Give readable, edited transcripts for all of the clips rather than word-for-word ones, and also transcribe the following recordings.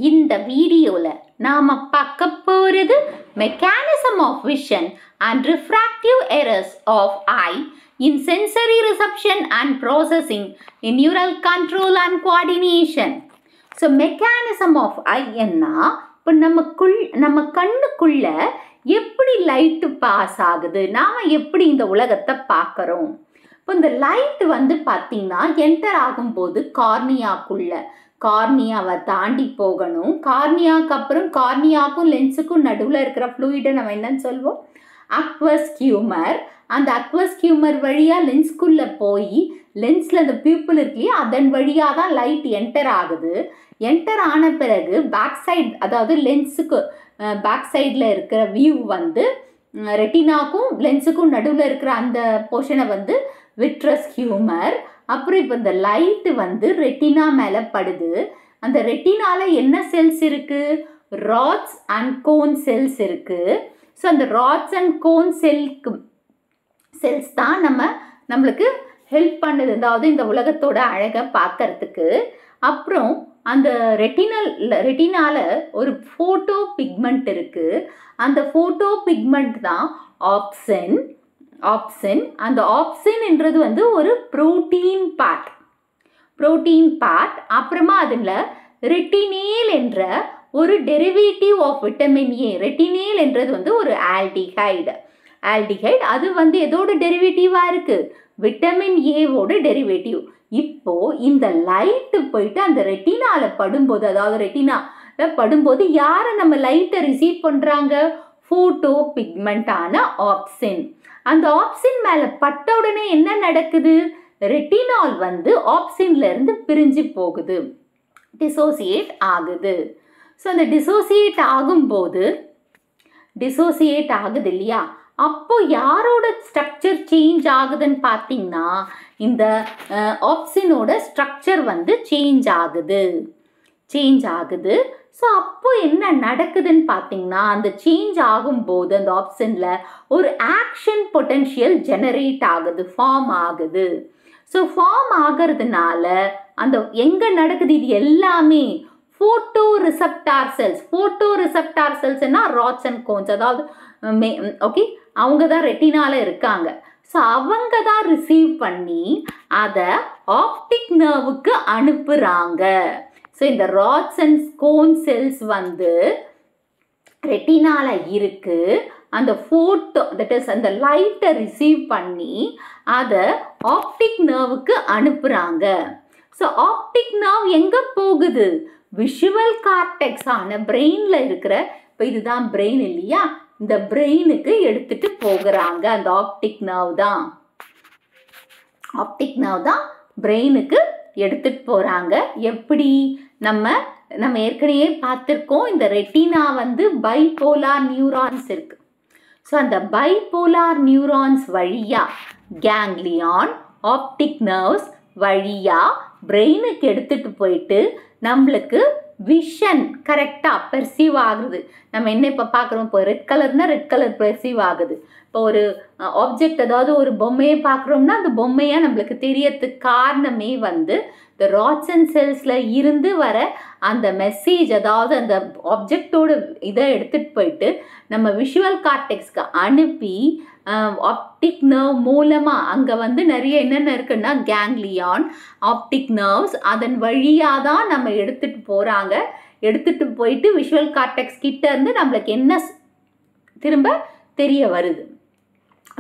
இந்த வீடியோல நாம பார்க்க போறது mechanism of vision and refractive errors of eye in sensory reception and processing in neural control and coordination. So mechanism of eye என்ன? இப்போ நம்ம கண்ணுக்குள்ள எப்படி லைட் பாஸ் ஆகுது, நாம எப்படி இந்த உலகத்தை பார்க்கறோம். இப்போ இந்த லைட் பார்த்தீங்கன்னா என்டர் ஆகும்போது கார்னியாவை தாண்டி போகணும். கார்னியாவுக்கு அப்புறம் கார்னியாவுக்கும் லென்ஸுக்கும் நடுவில் இருக்கிற ஃப்ளூயிடை நம்ம என்னன்னு சொல்வோம், அக்வஸ் ஹியூமர். அந்த அக்வஸ் ஹியூமர் வழியாக லென்ஸ்குள்ளே போய் லென்ஸில் அந்த பியூப்பிள் இருக்கு இல்லையா, அதன் வழியாக தான் லைட் என்டர் ஆகுது. என்டர் ஆன பிறகு பேக் சைடு, அதாவது லென்ஸுக்கு பேக் சைடில் இருக்கிற வியூ ரெட்டினாக்கும் லென்ஸுக்கும் நடுவில் இருக்கிற அந்த போர்ஷனை விட்ரஸ் ஹியூமர். அப்புறம் இப்போ இந்த லைட்டு ரெட்டினா மேலே படுது. அந்த ரெட்டினால என்ன செல்ஸ் இருக்குது, ராட்ஸ் அண்ட் கோன் செல்ஸ் இருக்குது. ஸோ அந்த ராட்ஸ் அண்ட் கோன் செல்ஸ் தான் நம்மளுக்கு ஹெல்ப் பண்ணுது, அதாவது இந்த உலகத்தோட அழகை பார்க்கறதுக்கு. அப்புறம் அந்த ரெட்டினால ஒரு ஃபோட்டோ பிக்மெண்ட் இருக்குது. அந்த ஃபோட்டோ பிக்மெண்ட் தான் ஆப்சின். அந்த ஆப்சின்ன்றது ஒரு புரோட்டீன் பார்ட். அப்புறமா அதில் ரெட்டினேல் என்ற ஒரு டெரிவேட்டிவ் ஆஃப் விட்டமின் ஏ. ரெட்டினேல் என்றது ஒரு ஆல்டிஹைடு. அது எதோட டெரிவேட்டிவாக இருக்குது, விட்டமின் ஏவோட டெரிவேட்டிவ். இப்போ இந்த லைட்டு போயிட்டு அந்த ரெட்டினால படும்போது, அதாவது ரெட்டினால படும்போது யாரை நம்ம லைட்டை ரிசீவ் பண்ணுறாங்க, ஃபோட்டோ பிக்மெண்டான ஆப்சின். அந்த ஆப்சின் மேலே பட்ட உடனே என்ன நடக்குது, ரெட்டினால் ஆப்சின்ல இருந்து பிரிஞ்சு போகுது, டிசோசியேட் ஆகுது. ஸோ அந்த டிசோசியேட் ஆகுது இல்லையா, அப்போ யாரோட ஸ்ட்ரக்சர் சேஞ்ச் ஆகுதுன்னு பார்த்தீங்கன்னா இந்த ஆப்சினோட ஸ்ட்ரக்சர் சேஞ்ச் ஆகுது. ஸோ அப்போ என்ன நடக்குதுன்னு பார்த்தீங்கன்னா, அந்த சேஞ்ச் ஆகும்போது அந்த ஆப்ஷனில் ஒரு ஆக்ஷன் பொட்டென்ஷியல் ஜெனரேட் ஆகுது, ஃபார்ம் ஆகுது. ஸோ ஃபார்ம் ஆகிறதுனால அந்த எங்கே நடக்குது, இது எல்லாமே ஃபோட்டோ ரிசெப்டார் செல்ஸ்னா ராட்ஸ் அண்ட் கோன்ஸ், அதாவது ஓகே, அவங்க தான் ரெட்டினால இருக்காங்க. ஸோ அவங்க தான் ரிசீவ் பண்ணி அதை ஆப்டிக் நர்வுக்கு அனுப்புகிறாங்க. ஸோ இந்த ராட்ஸ் அண்ட் கோன் செல்ஸ் ரெட்டினால இருக்கு. அந்த ஃபோட்டோ தட் இஸ் அந்த லைட்டை ரிசீவ் பண்ணி அதை ஆப்டிக் நர்வுக்கு அனுப்புகிறாங்க. ஸோ ஆப்டிக் நர்வ் எங்கே போகுது, விஷுவல் கார்டெக்ஸ் ஆன பிரெயினில் இருக்கிற, இப்போ இதுதான் பிரெயின் இல்லையா, இந்த பிரெயினுக்கு எடுத்துட்டு போகிறாங்க. அந்த ஆப்டிக் நர்வ் தான் பிரெயினுக்கு எடுத்துட்டு போகிறாங்க. எப்படி, நம்ம ஏற்கனவே பார்த்துருக்கோம், இந்த ரெட்டினா பைபோலார் நியூரான்ஸ் இருக்கு. ஸோ அந்த பைபோலார் நியூரான்ஸ் வழியாக கேங்லியான் ஆப்டிக் நர்வ்ஸ் வழியாக பிரெயினுக்கு எடுத்துகிட்டு போயிட்டு நம்மளுக்கு விஷன் கரெக்டாக பெர்சீவ் ஆகுது. நம்ம என்ன இப்போ பார்க்குறோம், இப்போ ரெட் கலர் பெர்சீவ் ஆகுது. இப்போ ஒரு ஆப்ஜெக்ட், அதாவது ஒரு பொம்மையை பார்க்குறோம்னா அந்த பொம்மையாக நம்மளுக்கு தெரியறதுக்கு காரணமே இந்த ராட்ஸ் அண்ட் செல்ஸில் இருந்து வர அந்த மெசேஜ், அதாவது அந்த ஆப்ஜெக்டோட இதை எடுத்துகிட்டு போயிட்டு நம்ம விஷுவல் கார்டெக்ஸ்க்கு அனுப்பி ஆப்டிக் நர்வ் மூலமாக அங்கே நிறைய என்னென்ன இருக்குன்னா கேங்லியான், ஆப்டிக் நர்வ்ஸ், அதன் வழியாக தான் நம்ம எடுத்துகிட்டு போயிட்டு விஷுவல் கார்டெக்ஸ் கிட்ட இருந்து நம்மளுக்கு என்ன திரும்ப தெரிய வருது.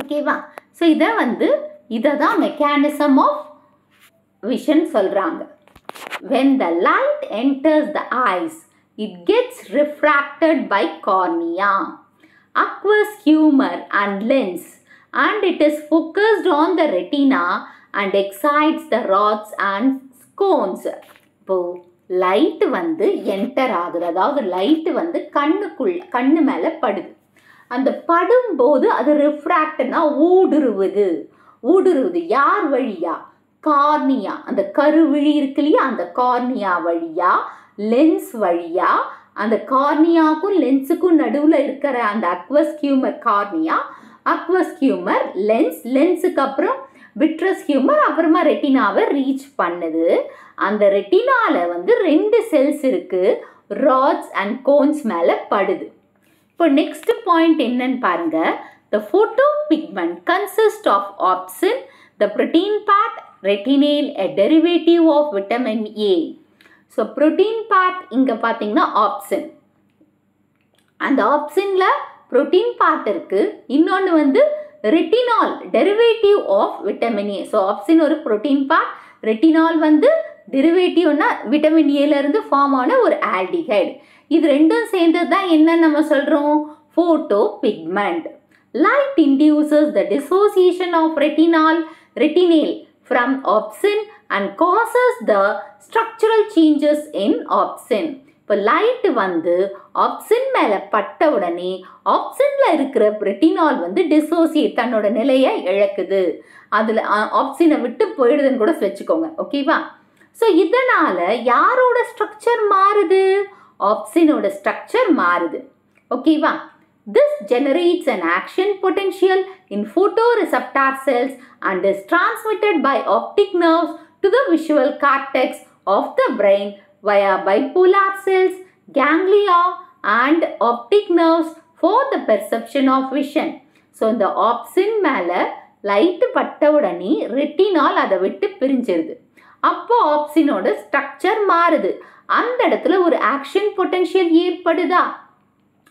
ஓகேவா? ஸோ இதை தான் மெக்கானிசம் ஆஃப் விஷன் சொல்கிறாங்க. When the light enters the eyes, it gets refracted by cornea, aqueous humor and lens, and it is focused on the retina and excites the rods and cones. இப்போ light enter ஆகுது, அதாவது light கண்ணு மேலே படுது. அந்த படும்போது அது ரிஃப்ராக்ட்னா ஊடுருவுது. யார் வழியா, கார்னியா, அந்த கருவிழி இருக்கு இல்லையா, அந்த கார்னியா வழியா, லென்ஸ் வழியா, அந்த கார்னியாவுக்கும் லென்ஸுக்கும் நடுவில் இருக்கிற அந்த aqueous humour, cornea, aqueous humour, லென்ஸுக்கு அப்புறம் விட்ரஸ் ஹியூமர், அப்புறமா ரெட்டினாவை ரீச் பண்ணுது. அந்த ரெட்டினால 2 செல்ஸ் இருக்கு, ராட்ஸ் அண்ட் கோன்ஸ் மேலே படுது. இப்போ நெக்ஸ்ட் பாயிண்ட் என்னன்னு பாருங்க. The photopigment consists of opsin, the protein part, retinal, a derivative of vitamin A. So protein part இங்க பார்த்தீங்கன்னா opsin. அந்த ஆப்ஷன்ல புரோட்டீன் பார்ட் இருக்கு. இன்னொன்று வந்து retinal, derivative of vitamin A. So option ஒரு புரோட்டீன் பார்ட், ரெட்டினால் வந்து டெரிவேட்டிவ்னா விட்டமின் ஏல இருந்து ஃபார்ம் ஆன ஒரு ஆல்டிஹைடு. இது ரெண்டும் சேர்ந்தது தான் என்ன நம்ம சொல்றோம், photo pigment. Light induces the dissociation of retinal from opsin and causes the structural changes in opsin. இப்போ லைட் வந்து ஆப்சின் மேலே பட்ட உடனே ஆப்சின்ல இருக்கிற ரெட்டினால் வந்து டிசோசியேட், தன்னோட நிலையை இழக்குது, அதில் ஆப்சினை விட்டு போயிடுதுன்னு கூட வச்சுக்கோங்க. ஓகேவா? ஸோ இதனால யாரோட ஸ்ட்ரக்சர் மாறுது, ஆப்சினோட ஸ்ட்ரக்சர் மாறுது. ஓகேவா? This generates an action potential in photoreceptor cells and is transmitted by optic nerves to the visual cortex of the brain via bipolar cells, ganglia and optic nerves for the perception of vision. So இந்த ஆப்சின் மேலே light பட்ட உடனே retinal அதை விட்டு பிரிஞ்சிருது. அப்போ ஆப்சினோட structure மாறுது. அந்த இடத்துல ஒரு ஆக்ஷன் பொட்டன்ஷியல் ஏற்படுதா,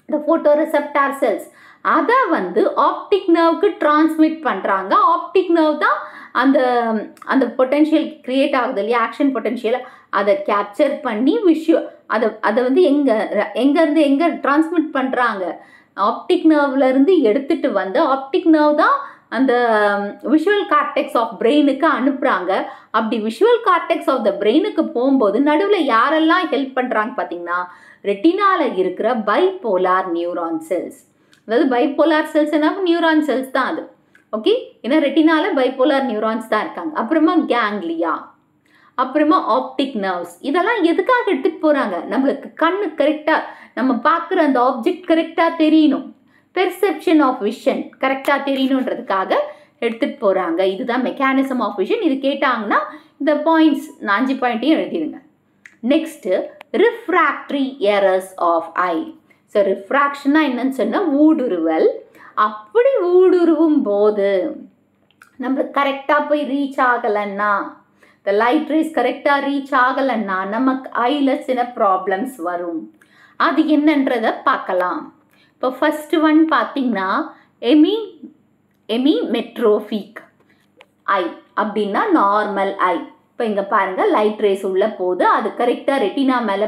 இந்த ஃபோட்டோரெசெப்டார் செல்ஸ் அதை வந்து ஆப்டிக் நர்வுக்கு டிரான்ஸ்மிட் பண்ணுறாங்க. ஆப்டிக் நர்வ் தான் அந்த அந்த பொட்டென்ஷியல் கிரியேட் ஆகுது இல்லையா, ஆக்ஷன் பொட்டென்ஷியலை அதை கேப்சர் பண்ணி அதை வந்து எங்கேருந்து எங்கே டிரான்ஸ்மிட் பண்ணுறாங்க, ஆப்டிக் நர்வ்லேருந்து எடுத்துகிட்டு வந்து ஆப்டிக் நர்வ் தான் அந்த விஷுவல் கார்டெக்ஸ் ஆஃப் பிரெயினுக்கு அனுப்புகிறாங்க. அப்படி விஷுவல் கார்டெக்ஸ் ஆஃப் த பிரெயினுக்கு போகும்போது நடுவில் யாரெல்லாம் ஹெல்ப் பண்ணுறாங்க பார்த்தீங்கன்னா, ரெட்டினால இருக்கிற பைபோலார் நியூரான் செல்ஸ். அதாவது பைபோலார் செல்ஸ் என்ன, நியூரான் செல்ஸ் தான் அது. ஓகே, ஏன்னா ரெட்டினால பைபோலார் நியூரான்ஸ் தான் இருக்காங்க. அப்புறமா கேங்லியா, அப்புறமா ஆப்டிக் நர்வ்ஸ். இதெல்லாம் எதுக்காக எடுத்துகிட்டு போகிறாங்க, நம்மளுக்கு கண்ணு கரெக்டாக நம்ம பார்க்குற அந்த ஆப்ஜெக்ட் கரெக்டாக தெரியணும், பெர்செப்ஷன் ஆஃப் விஷன் கரெக்டாக தெரியணுன்றதுக்காக எடுத்துகிட்டு போகிறாங்க. இதுதான் மெக்கானிசம் ஆஃப் விஷன். இது கேட்டாங்கன்னா இந்த பாயிண்ட்ஸ் 5 பாயிண்ட்டையும் எழுதிடுங்க. Next refractory errors of eye. So ரிஃப்ராக்ஷன்னா என்னன்னு சொன்னால் ஊடுருவல். அப்படி ஊடுருவும் போது நம்மளுக்கு கரெக்டாக போய் ரீச் ஆகலைன்னா, இந்த லைட் ரேஸ் கரெக்டாக ரீச் ஆகலைன்னா நமக்கு ஐயில் சில ப்ராப்ளம்ஸ் வரும். அது என்னன்றதை பார்க்கலாம். இப்போ ஃபர்ஸ்ட் ஒன் பார்த்தீங்கன்னா எமிமெட்ரோபிக் ஐ அப்படின்னா நார்மல் ஐ. இப்போ இங்கே பாருங்கள், லைட் ரேஸ் உள்ள போது அது கரெக்டாக ரெட்டினா மேலே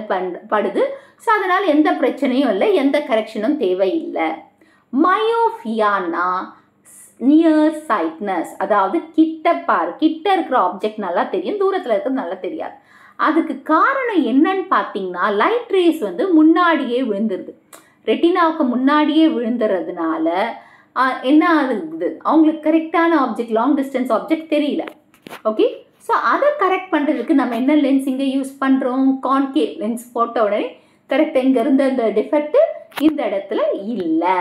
படுது. ஸோ அதனால் எந்த பிரச்சனையும் இல்லை, எந்த கரெக்ஷனும் தேவையில்லை. மயோஃபியானா நியர் சைட்னஸ், அதாவது கிட்ட இருக்கிற ஆப்ஜெக்ட் நல்லா தெரியும், தூரத்தில் இருக்கிறது நல்லா தெரியாது. அதுக்கு காரணம் என்னன்னு பார்த்தீங்கன்னா, லைட் ரேஸ் வந்து முன்னாடியே விழுந்துருது, ரெட்டினாவுக்கு முன்னாடியே விழுந்துறதுனால என்ன ஆகுது, அவங்களுக்கு கரெக்டான ஆப்ஜெக்ட், லாங் டிஸ்டன்ஸ் ஆப்ஜெக்ட் தெரியல. ஓகே, ஸோ அதை கரெக்ட் பண்ணுறதுக்கு நம்ம என்ன லென்ஸ் இங்கே யூஸ் பண்ணுறோம், கான்கேவ் லென்ஸ் போட்ட உடனே கரெக்டாக இங்கே இருந்த அந்த டிஃபெக்ட் இந்த இடத்துல இல்லை.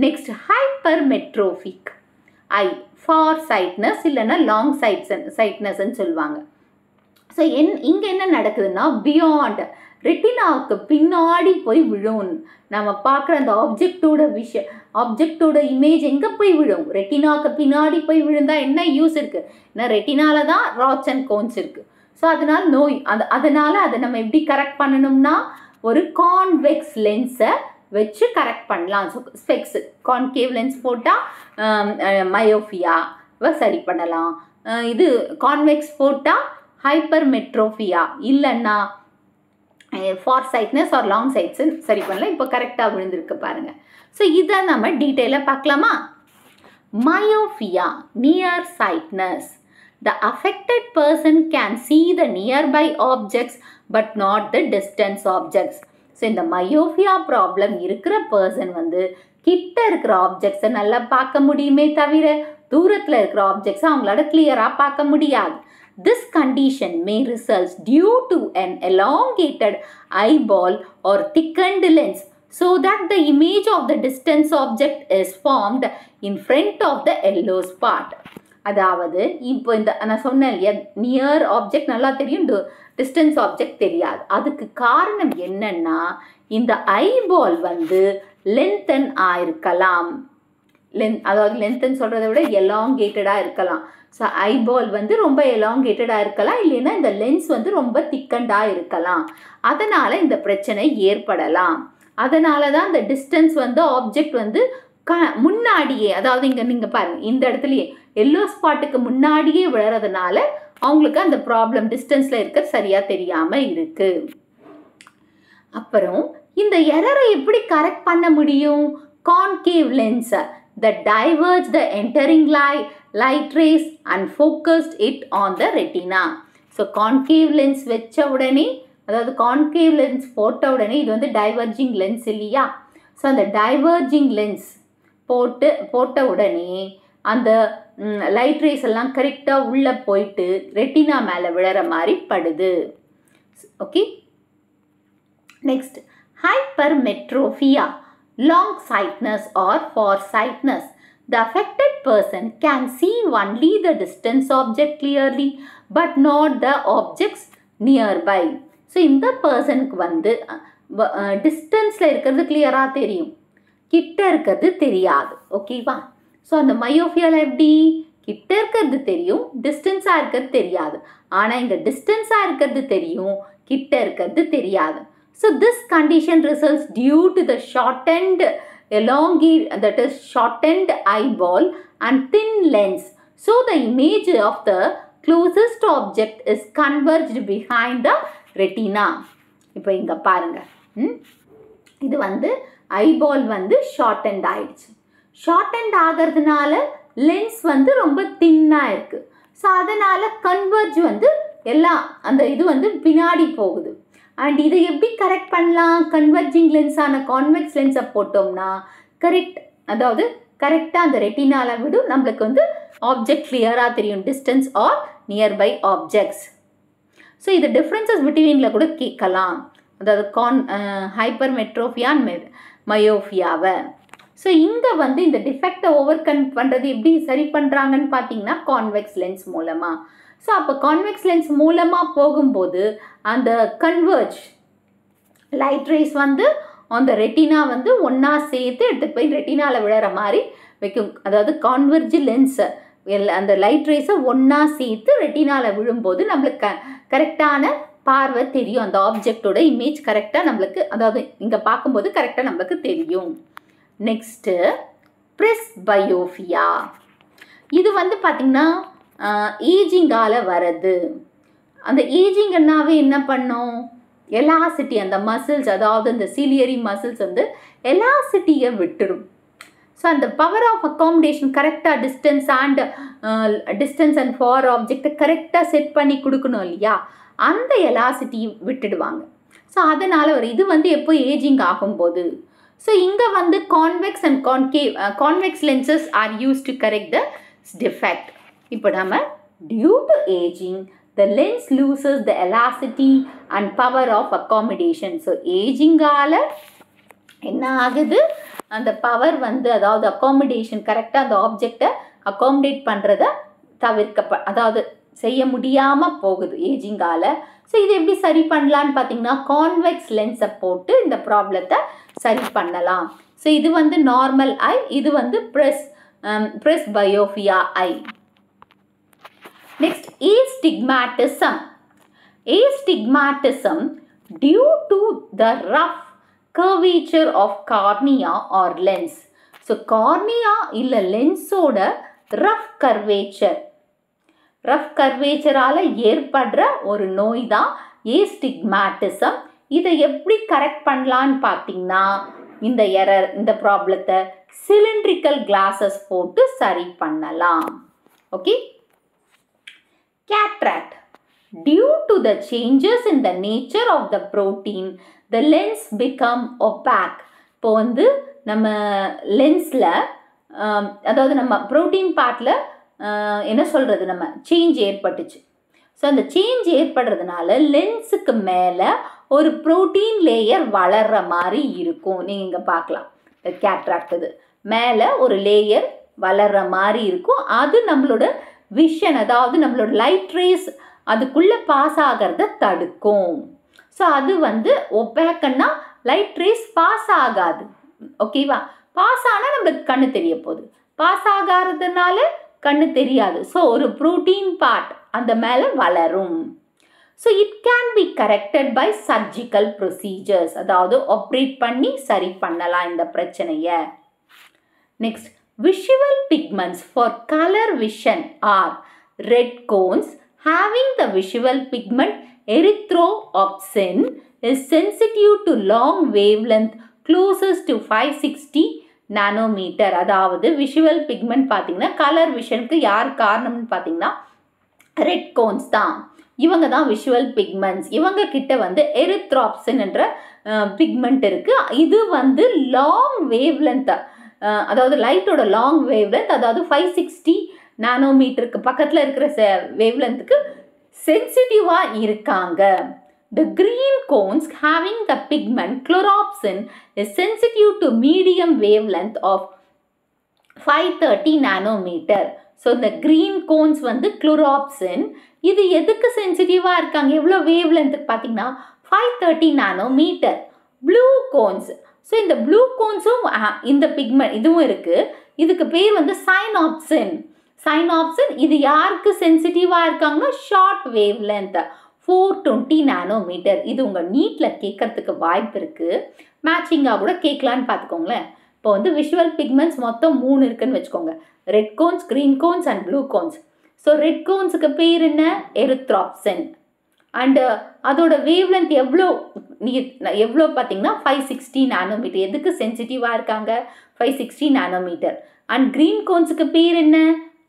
நெக்ஸ்ட் ஹைப்பர்மெட்ரோபிக் ஐ, ஃபார் சைட்னஸ் இல்லைன்னா லாங் சைட்னஸ்ன்னு சொல்லுவாங்க. ஸோ இங்கே என்ன நடக்குதுன்னா, பியாண்ட் ரெட்டினாவுக்கு பின்னாடி போய் விழும். நம்ம பார்க்குற அந்த ஆப்ஜெக்டோட இமேஜ் எங்கே போய் விழும், ரெட்டினாவுக்கு பின்னாடி போய் விழுந்தால் என்ன யூஸ் இருக்குது, ஏன்னா ரெட்டினால தான் ராட்ஸ் அண்ட் கோன்ஸ் இருக்குது. ஸோ அதனால் அதனால் அதை நம்ம எப்படி கரெக்ட் பண்ணணும்னா, ஒரு கான்வெக்ஸ் லென்ஸை வச்சு கரெக்ட் பண்ணலாம். ஸோ ஸ்பெக்ஸ் கான்கேவ் லென்ஸ் போட்டால் மயோஃபியாவை சரி பண்ணலாம். இது கான்வெக்ஸ் போட்டால் ஹைப்பர்மெட்ரோபியா, இல்லைன்னா far sightedness or long sights சரி பண்ணலாம். இப்போ கரெக்டாக விழுந்திருக்கு பாருங்கள். ஸோ இதை நம்ம டீட்டெயிலாக பார்க்கலாமா. Myopia, near sightedness. The affected person can see the nearby objects but not the distance objects. So இந்த மயோஃபியா ப்ராப்ளம் இருக்கிற பர்சன் வந்து கிட்ட இருக்கிற ஆப்ஜெக்ட்ஸை நல்லா பார்க்க முடியுமே தவிர தூரத்தில் இருக்கிற ஆப்ஜெக்ட்ஸை அவங்களால கிளியராக பார்க்க முடியாது. This condition may result due to an elongated eyeball or thickened lens so that the image of the distance object is formed in front of the yellow spot. அதாவது இப்போ இந்த நான் சொன்னேன் இல்லையா, நியர் ஆப்ஜெக்ட் நல்லா தெரியும், டிஸ்டன்ஸ் ஆப்ஜெக்ட் தெரியாது. அதுக்கு காரணம் என்னன்னா இந்த ஐபால் வந்து லென்த்தன் ஆயிருக்கலாம். அதாவது லென்த்ன்னு சொல்கிறத விட எலாங்கேட்டடாக இருக்கலாம். ஸோ ஐபால் வந்து ரொம்ப எலாங்கேட்டடாக இருக்கலாம், இல்லைன்னா இந்த லென்ஸ் வந்து ரொம்ப திக்கண்டாக இருக்கலாம். அதனால் இந்த பிரச்சனை ஏற்படலாம். அதனால தான் இந்த டிஸ்டன்ஸ் வந்து ஆப்ஜெக்ட் வந்து முன்னாடியே, அதாவது இங்கே நீங்கள் பாருங்கள், இந்த இடத்துலையே எல்லோ ஸ்பாட்டுக்கு முன்னாடியே விழறதுனால அவங்களுக்கு அந்த ப்ராப்ளம் டிஸ்டன்ஸில் இருக்க சரியாக தெரியாமல் இருக்குது. அப்புறம் இந்த எரரை எப்படி கரெக்ட் பண்ண முடியும்? கான்கேவ் லென்ஸை that diverge the entering light rays and focused it on the retina. So concave lens வச்ச உடனே, அதாவது concave lens போட்ட உடனே, இது வந்து diverging lens இல்லையா? ஸோ அந்த diverging lens போட்ட உடனே அந்த லைட் ரேஸ் எல்லாம் கரெக்டாக உள்ளே போயிட்டு ரெட்டினா மேலே விழற மாதிரி படுது. Okay, next hypermetropia, long sightness or farsightness. The affected person can see only the distance object clearly but not the objects nearby. So இந்த பர்சனுக்கு வந்து டிஸ்டன்ஸில் இருக்கிறது கிளியராக தெரியும், கிட்ட இருக்கிறது தெரியாது. ஓகேவா? ஸோ அந்த மயோஃபியாவில் எப்படி கிட்ட இருக்கிறது தெரியும், டிஸ்டன்ஸாக இருக்கிறது தெரியாது. ஆனால் இங்கே டிஸ்டன்ஸாக இருக்கிறது தெரியும், கிட்ட இருக்கிறது தெரியாது. So this condition results due to the shortened eyeball and thin lens. So the image of the closest object is converged behind the retina. இப்போ இங்க பாருங்க, இது வந்து ஐபால் வந்து ஷார்டன்ட் ஆயிடுச்சு. ஷார்டன்ட் ஆகிறதுனால லென்ஸ் வந்து ரொம்ப தின்னாக இருக்குது. ஸோ அதனால் கன்வர்ஜ் வந்து எல்லாம் அந்த இது வந்து பின்னாடி போகுது. அண்ட் இதை எப்படி கரெக்ட் பண்ணலாம்? கன்வர்ஜிங் லென்ஸான கான்வெக்ஸ் லென்ஸை போட்டோம்னா கரெக்ட், அதாவது கரெக்டாக அந்த ரெட்டினால விடும், நம்மளுக்கு வந்து ஆப்ஜெக்ட் கிளியராக தெரியும், distance R nearby objects. So இது டிஃப்ரென்சஸ் பிட்வீனில் கூட கேட்கலாம், அதாவது ஹைப்பர்மெட்ரோஃபியா மயோஃபியாவை. ஸோ இங்கே வந்து இந்த டிஃபெக்டை ஓவர் கம் பண்ணுறது எப்படி சரி பண்ணுறாங்கன்னு பார்த்தீங்கன்னா கான்வெக்ஸ் லென்ஸ் மூலமாக. ஸோ அப்போ கான்வெக்ஸ் லென்ஸ் மூலமாக போகும்போது அந்த கன்வர்ஜ் லைட் ரேஸ் வந்து அந்த ரெட்டினா வந்து ஒன்றா சேர்த்து எடுத்துகிட்டு போய் ரெட்டினாவில் விழற மாதிரி வைக்கும். அதாவது கான்வெர்ஜ் லென்ஸை அந்த லைட் ரேஸை ஒன்றா சேர்த்து ரெட்டினாவில் விழும்போது நம்மளுக்கு கரெக்டான பார்வை தெரியும், அந்த ஆப்ஜெக்டோட இமேஜ் கரெக்டாக நம்மளுக்கு, அதாவது இங்கே பார்க்கும்போது கரெக்டாக நம்மளுக்கு தெரியும். நெக்ஸ்ட்டு பிரெஸ்பயோஃபியா. இது வந்து பார்த்திங்கன்னா ஏஜிங்கால் வரது. அந்த ஏஜிங்கன்னாவே என்ன பண்ணும்? எலாசிட்டி, அந்த மசில்ஸ், அதாவது அந்த சிலியரி மசில்ஸ் வந்து எலாசிட்டியை விட்டுடும். ஸோ அந்த பவர் ஆஃப் அக்காமடேஷன் கரெக்டாக டிஸ்டன்ஸ் அண்ட் ஃபார் ஆப்ஜெக்டை கரெக்டாக செட் பண்ணி கொடுக்கணும் இல்லையா, அந்த எலாசிட்டி விட்டுடுவாங்க. ஸோ அதனால் ஒரு இது வந்து எப்போ ஏஜிங் ஆகும்போது, ஸோ இங்கே வந்து convex and convex lenses are use to correct the defect. இப்போ நம்ம due to ageing the lens loses the elasticity and power of accommodation. So ஏஜிங்கால என்ன ஆகுது? அந்த பவர் வந்து, அதாவது அக்காமடேஷன் கரெக்டாக அந்த ஆப்ஜெக்டை அக்காமடேட் பண்ணுறத அதாவது செய்ய முடியாமல் போகுது ஏஜிங்கால. ஸோ இது எப்படி சரி பண்ணலான்னு பார்த்தீங்கன்னா கான்வெக்ஸ் லென்ஸை போட்டு இந்த ப்ராப்ளத்தை சரி பண்ணலாம். ஸோ இது வந்து நார்மல் ஐ, இது வந்து பிரெஸ்பயோஃபியா ஐ. Next, astigmatism. Astigmatism due to the rough curvature of cornea or lens. So cornea இல்ல லென்ஸோட rough curvatureஆல ஏற்படுற ஒரு நோய் தான் astigmatism. இதை எப்படி கரெக்ட் பண்ணலான்னு பார்த்தீங்கன்னா இந்த எரர், இந்த ப்ராப்ளத்தை சிலிண்ட்ரிக்கல் கிளாஸஸ் போட்டு சரி பண்ணலாம். Okay. Cataract. Due to the changes in the nature of the protein, the lens become opaque. இப்போ வந்து நம்ம லென்ஸில், அதாவது நம்ம ப்ரோட்டீன் பார்ட்டில் என்ன சொல்கிறது, நம்ம சேஞ்ச் ஏற்பட்டுச்சு. ஸோ அந்த சேஞ்ச் ஏற்படுறதுனால லென்ஸுக்கு மேலே ஒரு ப்ரோட்டீன் லேயர் வளர்கிற மாதிரி இருக்கும். நீங்கள் இங்கே பார்க்கலாம், கேட்ராக்ட் இது மேலே ஒரு லேயர் வளர்கிற மாதிரி இருக்கும். அது நம்மளோட விஷன், அதாவது நம்மளோட லைட் ரேஸ் அதுக்குள்ளே பாஸ் ஆகிறத தடுக்கும். ஸோ அது வந்து ஒப்பேக்கன்னா லைட் ரேஸ் பாஸ் ஆகாது. ஓகேவா? பாஸ் ஆனால் நம்மளுக்கு கண்ணு தெரிய போகுது, பாஸ் ஆகாததுனால கண்ணு தெரியாது. ஸோ ஒரு ப்ரோட்டீன் பார்ட் அந்த மேலே வளரும். So it can be corrected by surgical procedures, அதாவது ஆப்ரேட் பண்ணி சரி பண்ணலாம் இந்த பிரச்சனையை. Next, visual pigments for colour vision are red cones having the visual pigment erythroopsin is sensitive to long wavelength closest to 560 nanometer. அதாவது visual pigment பார்த்தீங்கன்னா colour விஷனுக்கு யார் காரணம்னு பார்த்தீங்கன்னா ரெட் கோன்ஸ் தான். இவங்க தான் விஷுவல் பிக்மெண்ட்ஸ். இவங்க கிட்ட வந்து எரித்ரோப்சின் என்ற பிக்மெண்ட் இருக்குது. இது வந்து லாங் வேவ்லென்த், அதாவது லைட்டோட லாங் வேவ்லென்த், அதாவது 560 நானோமீட்டருக்கு பக்கத்தில் இருக்கிற வேவ்லென்த்துக்கு சென்சிட்டிவாக இருக்காங்க. The green cones having the pigment chloropsin is sensitive to medium wavelength of 530 nanometer. So இந்த க்ரீன் கோன்ஸ் வந்து குளோராப்சின், இது எதுக்கு சென்சிட்டிவாக இருக்காங்க, எவ்வளோ வேவ் லென்த்துக்கு பார்த்தீங்கன்னா 530 நானோமீட்டர். ப்ளூ கோன்ஸ், ஸோ இந்த ப்ளூ கோன்ஸும் இந்த பிக்மெண்ட் இதுவும் இருக்குது. இதுக்கு பேர் வந்து சைனாப்சின். சைனாப்சின் இது யாருக்கு சென்சிட்டிவாக இருக்காங்கன்னா ஷார்ட் வேவ் லென்த் 420 நானோமீட்டர். இது உங்கள் நீட்டில் கேட்கறதுக்கு வாய்ப்பு இருக்குது, மேட்சிங்காக கூட கேட்கலான்னு பார்த்துக்கோங்களேன். இப்போ வந்து விஷுவல் பிக்மெண்ட்ஸ் மொத்தம் 3 இருக்குன்னு வச்சுக்கோங்க, red cones, green cones and blue cones. So red கோன்ஸுக்கு பேர் என்ன, எரித்ரோப்சின். அண்டு அதோட வேவ்லென்த் எவ்வளோ பார்த்தீங்கன்னா 560 நானோமீட்டர். எதுக்கு சென்சிட்டிவாக இருக்காங்க, 560 நானோமீட்டர். அண்ட் க்ரீன் கோன்ஸுக்கு பேர் என்ன,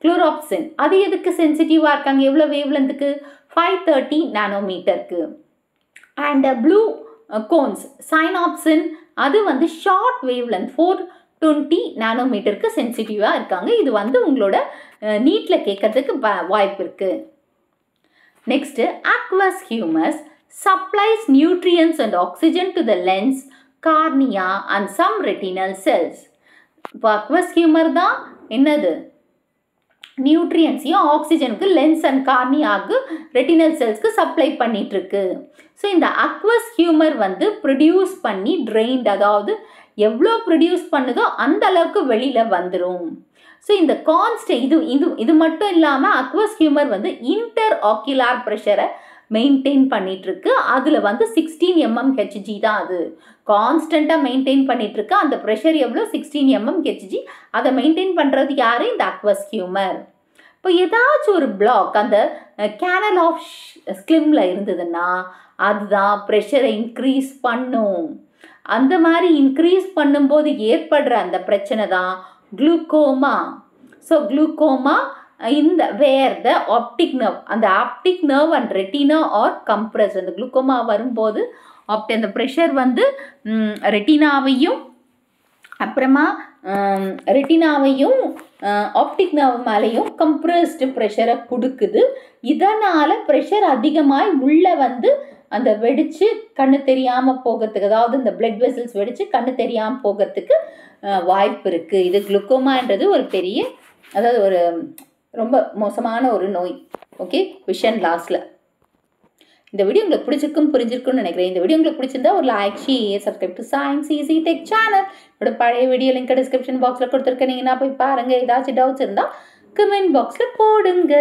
குளோராப்சின். அது எதுக்கு சென்சிட்டிவாக இருக்காங்க, எவ்வளோ வேவ்லென்த்துக்கு, 530 நானோமீட்டருக்கு. அண்ட் ப்ளூ கோன்ஸ் சைனாப்சின், அது வந்து ஷார்ட் வேவ்லென்த் 420 நானோமீட்டருக்கு சென்சிட்டிவாக இருக்காங்க. இது வந்து உங்களோட நீட்டில் கேட்கறதுக்கு வாய்ப்பு இருக்குது. Next, aqueous humors supplies nutrients and oxygen to the lens, cornea and some retinal cells. இப்போ aqueous humor தான் என்னது, நியூட்ரியன்ஸையும் ஆக்சிஜனுக்கு லென்ஸ் அண்ட் கார்னியாவுக்கு ரெட்டினல் செல்ஸ்க்கு சப்ளை பண்ணிகிட்ருக்கு. ஸோ இந்த அக்வஸ் ஹியூமர் வந்து ப்ரொடியூஸ் பண்ணி ட்ரெயின்ட், அதாவது எவ்வளோ ப்ரொடியூஸ் பண்ணுதோ அந்த அளவுக்கு வெளியில் வந்துடும். ஸோ இந்த இது மட்டும் இல்லாமல் அக்வஸ் ஹியூமர் வந்து இன்டர் ஆக்யுலார் ப்ரெஷரை மெயின்டைன் பண்ணிகிட்ருக்கு. அதில் வந்து 16 mmHg தான், அது கான்ஸ்டண்ட்டாக மெயின்டைன் பண்ணிகிட்ருக்கு. அந்த ப்ரெஷர் எவ்வளோ, 16 mmHg. அதை மெயின்டைன் பண்ணுறது யார், இந்த அக்வஸ் ஹியூமர். இப்போ ஏதாச்சும் ஒரு பிளாக் அந்த கேனல் ஆஃப் ஸ்லிம்ல இருந்ததுன்னா அதுதான் ப்ரெஷரை இன்க்ரீஸ் பண்ணும். அந்த மாதிரி இன்க்ரீஸ் பண்ணும்போது ஏற்படுற அந்த பிரச்சனை தான் குளுக்கோமா. ஸோ குளுக்கோமா இந்த வேர் த ஆப்டிக் நர்வ், அந்த optic nerve and retina are compress. அந்த குளுக்கோமா வரும்போது அந்த ப்ரெஷர் வந்து ரெட்டினாவையும் அப்புறமா ரெட்டினாவையும் ஆப்டிக் நர்வ் மேலேயும் கம்ப்ரஸ்டு ப்ரெஷரை கொடுக்குது. இதனால் ப்ரெஷர் அதிகமாய் உள்ளே வந்து அந்த வெடித்து கண்ணு தெரியாமல் போகிறதுக்கு, அதாவது இந்த பிளட் வெசல்ஸ் வெடித்து கண்ணு தெரியாமல் போகிறதுக்கு வாய்ப்பு இருக்குது. இது குளுக்கோமான்றது ஒரு பெரிய, அதாவது ஒரு ரொம்ப மோசமான ஒரு நோய். ஓகே, விஷன் லாஸில். இந்த வீடியோ உங்களுக்கு பிடிச்சிருக்கும் புரிஞ்சிருக்குன்னு நினைக்கிறேன். இந்த வீடியோ உங்களுக்கு பிடிச்சிருந்தா ஒரு like, share, subscribe to science easy tech channel. என்னோட பழைய வீடியோ லிங்க் டிஸ்கிரிப்ஷன் பாக்ஸில் கொடுத்துருக்கேன், நீங்கள் போய் பாருங்கள். ஏதாச்சும் டவுட்ஸ் இருந்தால் கமெண்ட் பாக்ஸில் போடுங்க.